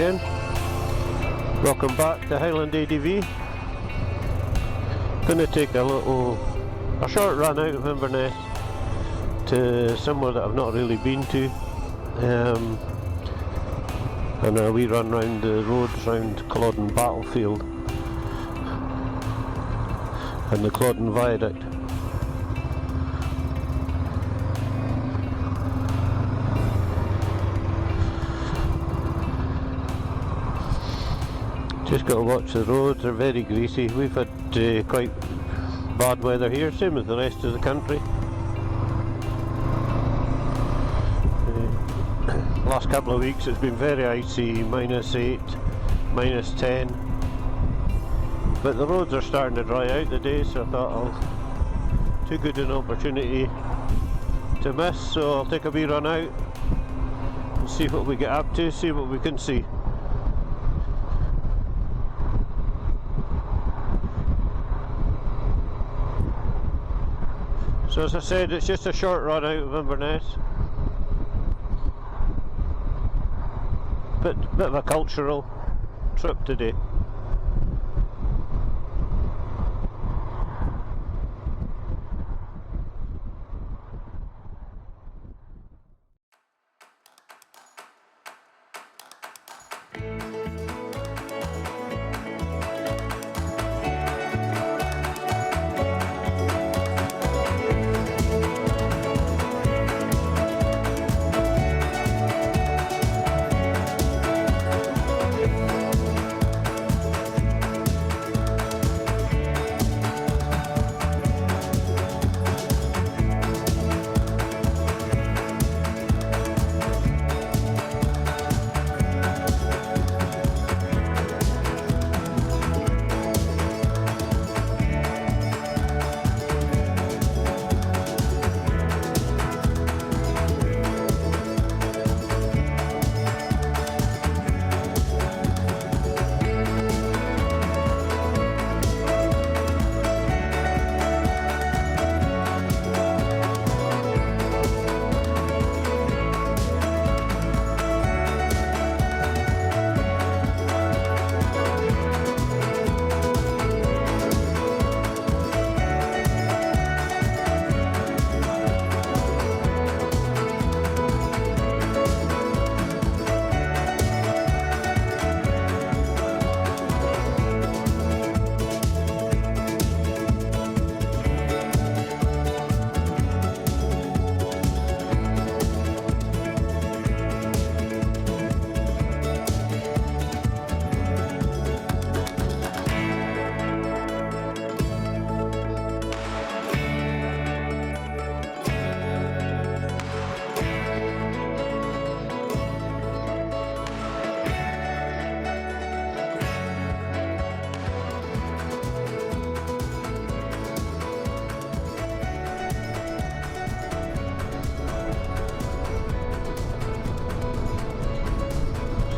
again. Welcome back to Highland ADV. Going to take a short run out of Inverness to somewhere that I've not really been to, and a wee run round the roads round Culloden Battlefield and the Culloden Viaduct. Just got to watch the roads, they're very greasy. We've had quite bad weather here, same as the rest of the country. Last couple of weeks it's been very icy, -8, -10. But the roads are starting to dry out today, so I thought too good an opportunity to miss, so I'll take a wee run out and see what we get up to, see what we can see. So as I said, it's just a short run out of Inverness. Bit of a cultural trip today.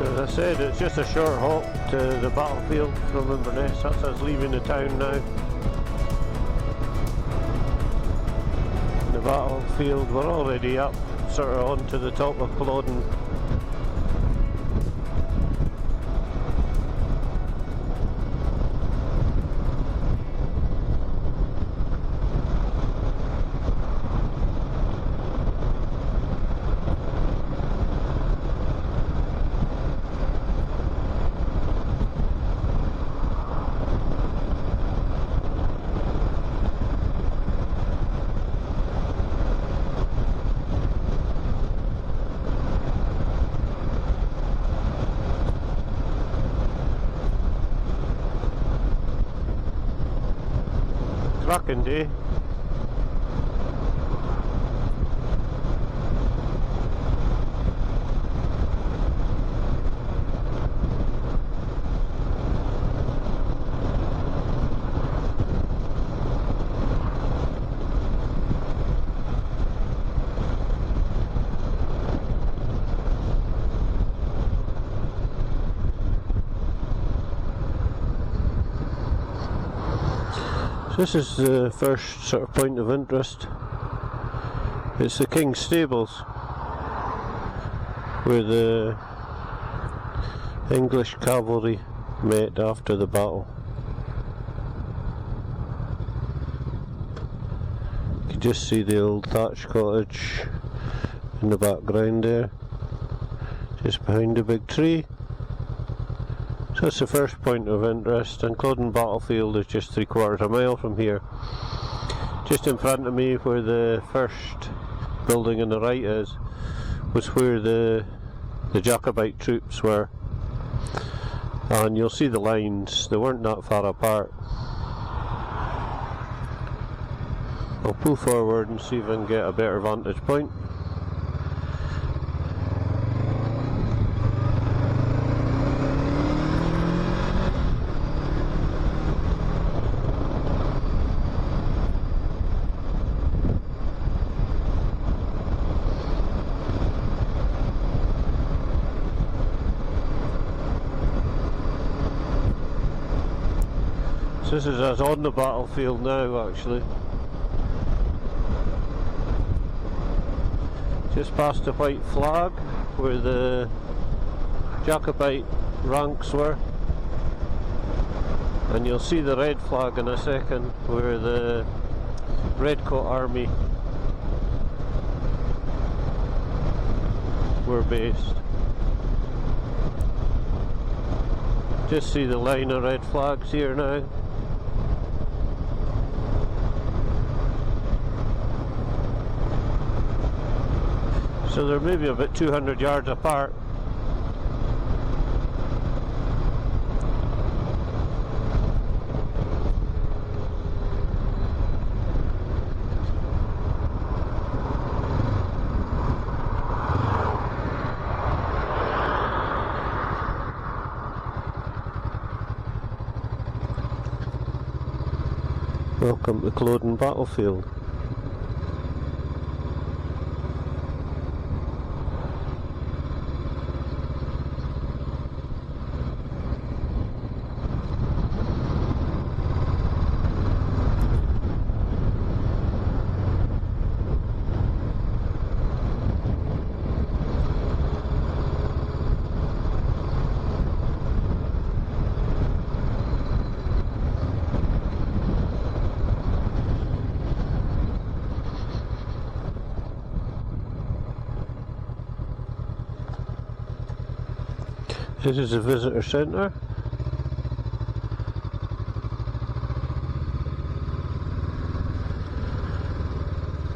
As I said, it's just a short hop to the battlefield from Inverness. That's us leaving the town now. The battlefield, we're already up, sort of onto the top of Culloden. Cracking day. This is the first sort of point of interest. It's the King's Stables, where the English cavalry met after the battle. You can just see the old thatched cottage in the background there, just behind the big tree. So that's the first point of interest, and Culloden Battlefield is just 3/4 of a mile from here. Just in front of me, where the first building on the right is, was where the Jacobite troops were, and you'll see the lines, they weren't that far apart. I'll pull forward and see if I can get a better vantage point. This is us on the battlefield now, actually. Just past the white flag where the Jacobite ranks were, and you'll see the red flag in a second where the Redcoat Army were based. Just see the line of red flags here now. So they're maybe about 200 yards apart. Welcome to Culloden Battlefield. This is a visitor centre.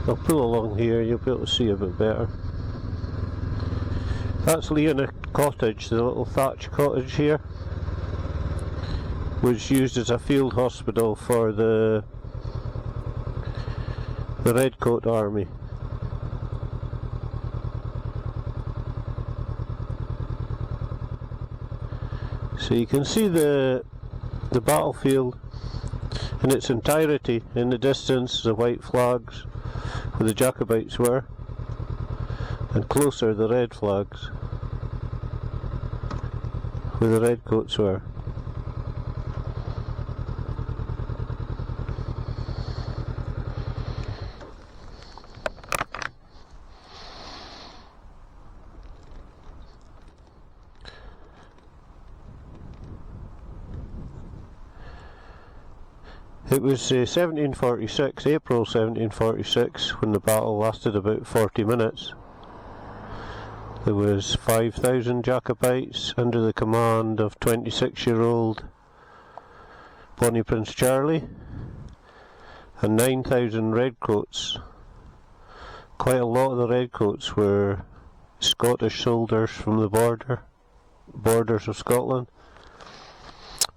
I'll pull along here, you'll be able to see a bit better. That's Leona Cottage, the little thatched cottage here, was used as a field hospital for the Redcoat Army. So you can see the battlefield in its entirety. In the distance, the white flags where the Jacobites were, and closer the red flags where the Redcoats were. It was 1746, April 1746, when the battle lasted about 40 minutes. There was 5,000 Jacobites under the command of 26-year-old Bonnie Prince Charlie, and 9,000 Redcoats. Quite a lot of the Redcoats were Scottish soldiers from the borders of Scotland.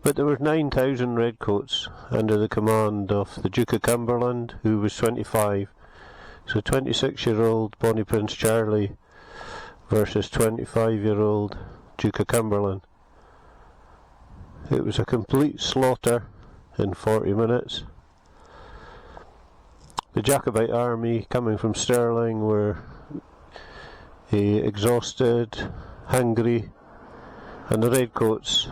But there were 9,000 Redcoats under the command of the Duke of Cumberland, who was 25. So 26-year-old Bonnie Prince Charlie versus 25-year-old Duke of Cumberland. It was a complete slaughter in 40 minutes. The Jacobite army coming from Stirling were exhausted, hungry, and the Redcoats,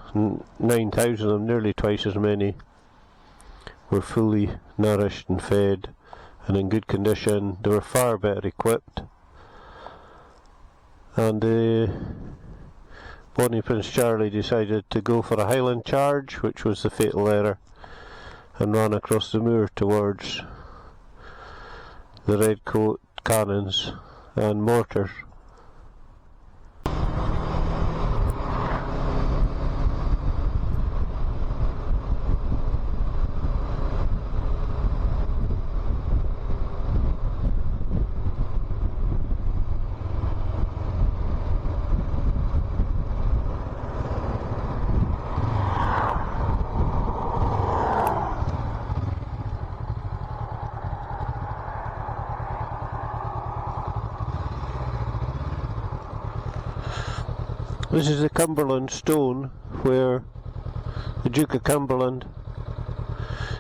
9,000 of them, nearly twice as many, were fully nourished and fed and in good condition. They were far better equipped, and Bonnie Prince Charlie decided to go for a Highland charge, which was the fatal error, and ran across the moor towards the redcoat cannons and mortars. This is the Cumberland stone where the Duke of Cumberland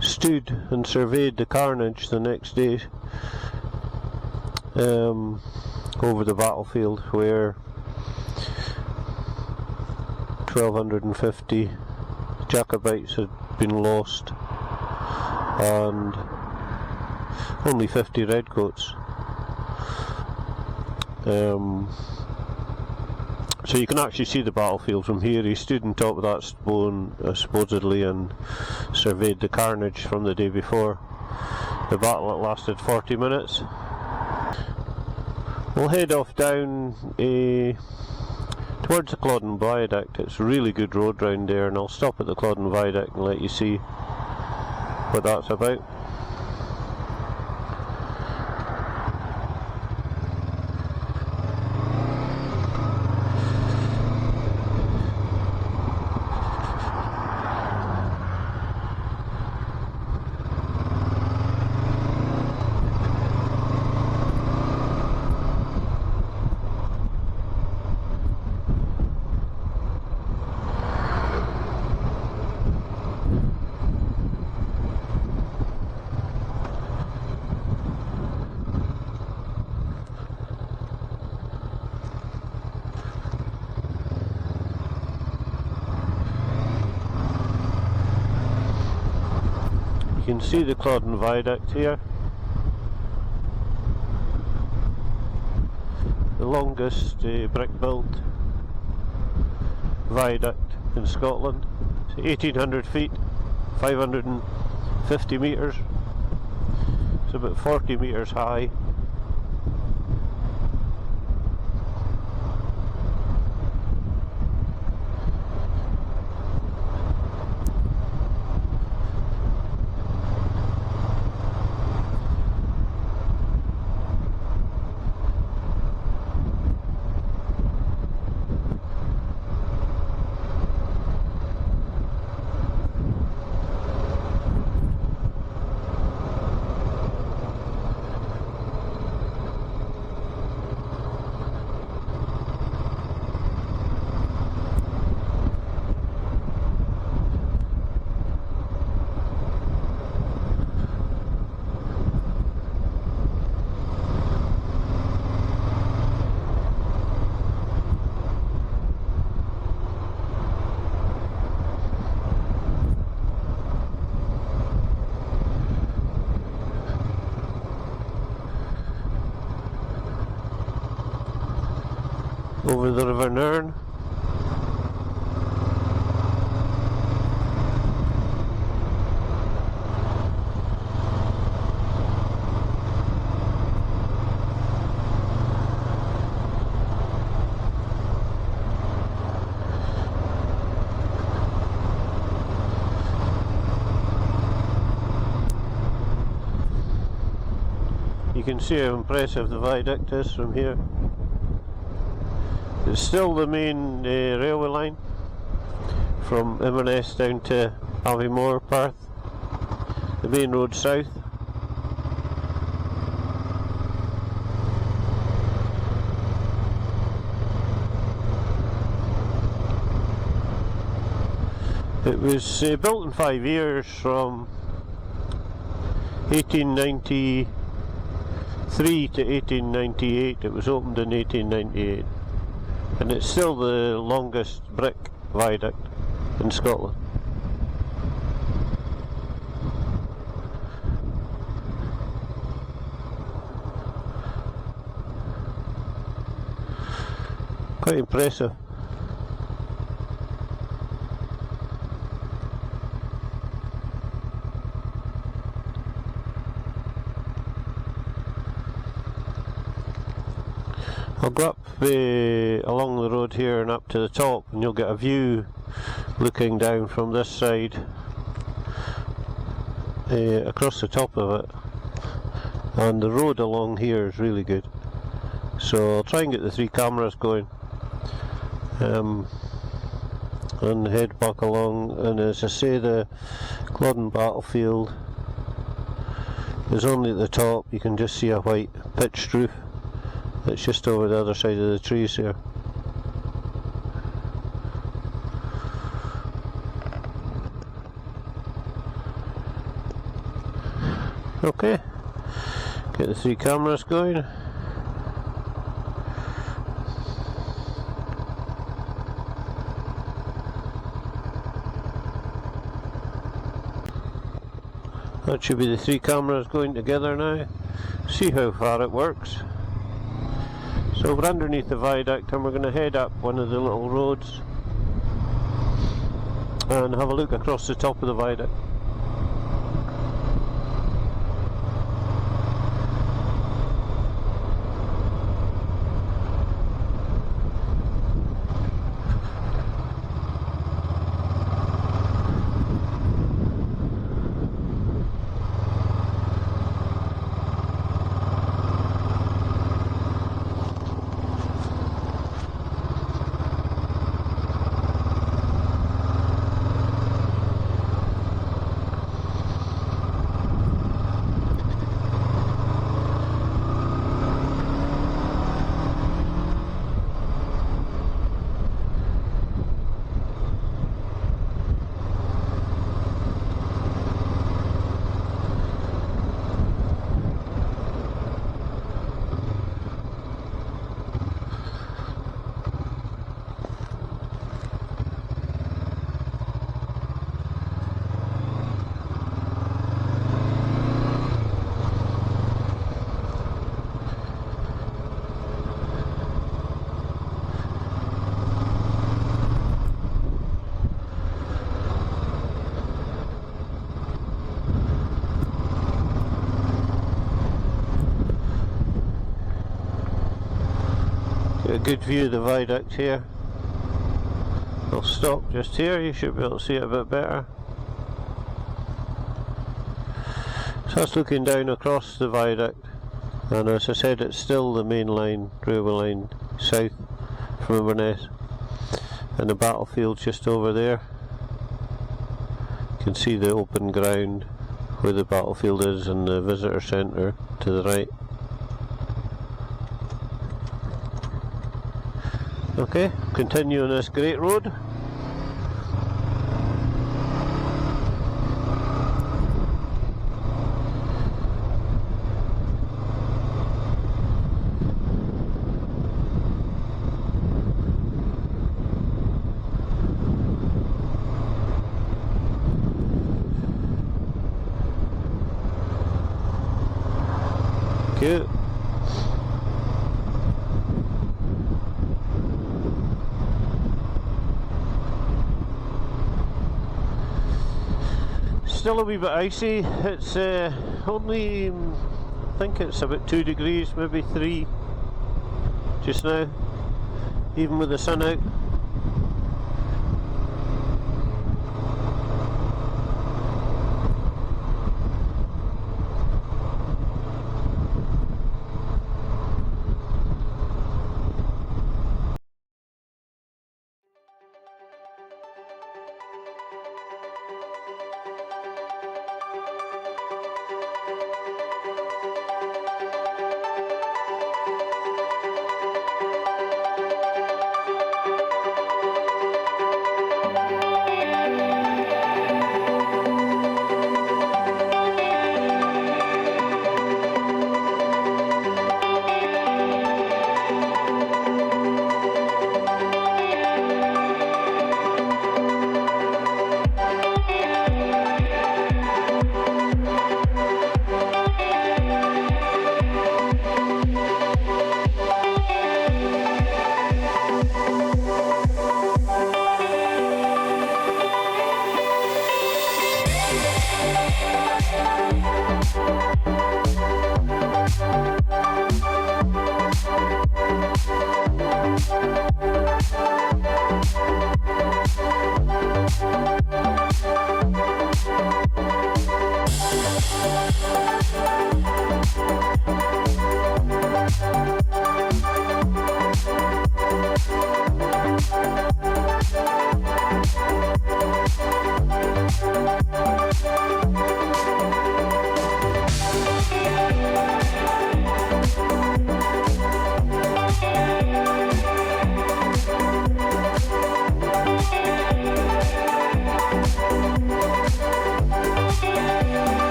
stood and surveyed the carnage the next day over the battlefield, where 1,250 Jacobites had been lost and only 50 redcoats. So you can actually see the battlefield from here. He stood on top of that stone supposedly and surveyed the carnage from the day before. The battle lasted 40 minutes. We'll head off down towards the Culloden Viaduct. It's a really good road round there, and I'll stop at the Culloden Viaduct and let you see what that's about. You can see the Culloden Viaduct here, the longest brick-built viaduct in Scotland. It's 1,800 feet, 550 metres, it's about 40 metres high. Over the River Nairn. You can see how impressive the viaduct is from here. It's still the main railway line from Inverness down to Aviemore, Perth, the main road south. It was built in 5 years, from 1893 to 1898. It was opened in 1898. And it's still the longest brick viaduct in Scotland. Quite impressive. I'll go up along the road here and up to the top, and you'll get a view looking down from this side across the top of it, and the road along here is really good. So I'll try and get the 3 cameras going and head back along. And as I say, the Culloden Battlefield is only at the top. You can just see a white pitched roof. It's just over the other side of the trees here. Okay, get the 3 cameras going. That should be the 3 cameras going together now. See how far it works. So we're underneath the viaduct, and we're going to head up one of the little roads and have a look across the top of the viaduct. Get a good view of the viaduct here. I'll stop just here, you should be able to see it a bit better. So that's looking down across the viaduct, and as I said, it's still the main line, railway line south from Inverness, and the battlefield's just over there. You can see the open ground where the battlefield is and the visitor centre to the right. Okay, continue on this great road. Cute. Still a wee bit icy. It's only, I think it's about 2 degrees, maybe 3 just now, even with the sun out.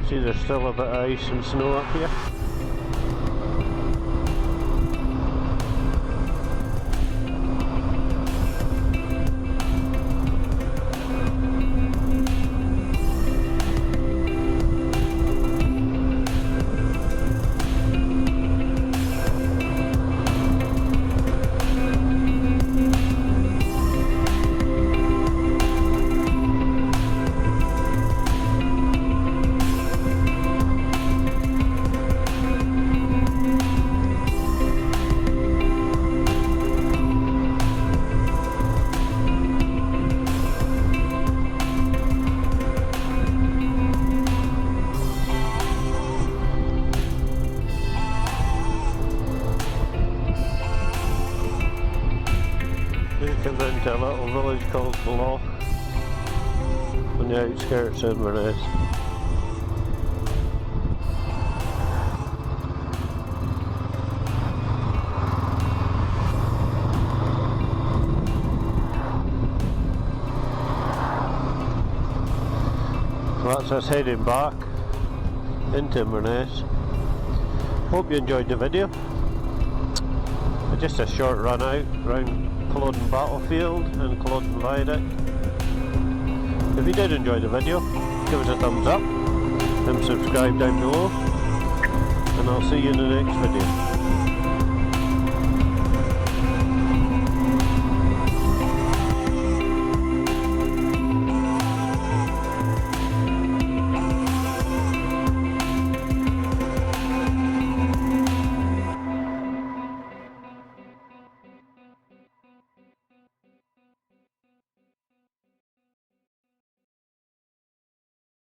See, there's still a bit of ice and snow up here. Come into a little village called Culloden on the outskirts of Inverness. So that's us heading back into Inverness. Hope you enjoyed the video. Just a short run out around Culloden Battlefield and Culloden Viaduct. If you did enjoy the video, give us a thumbs up and subscribe down below, and I'll see you in the next video.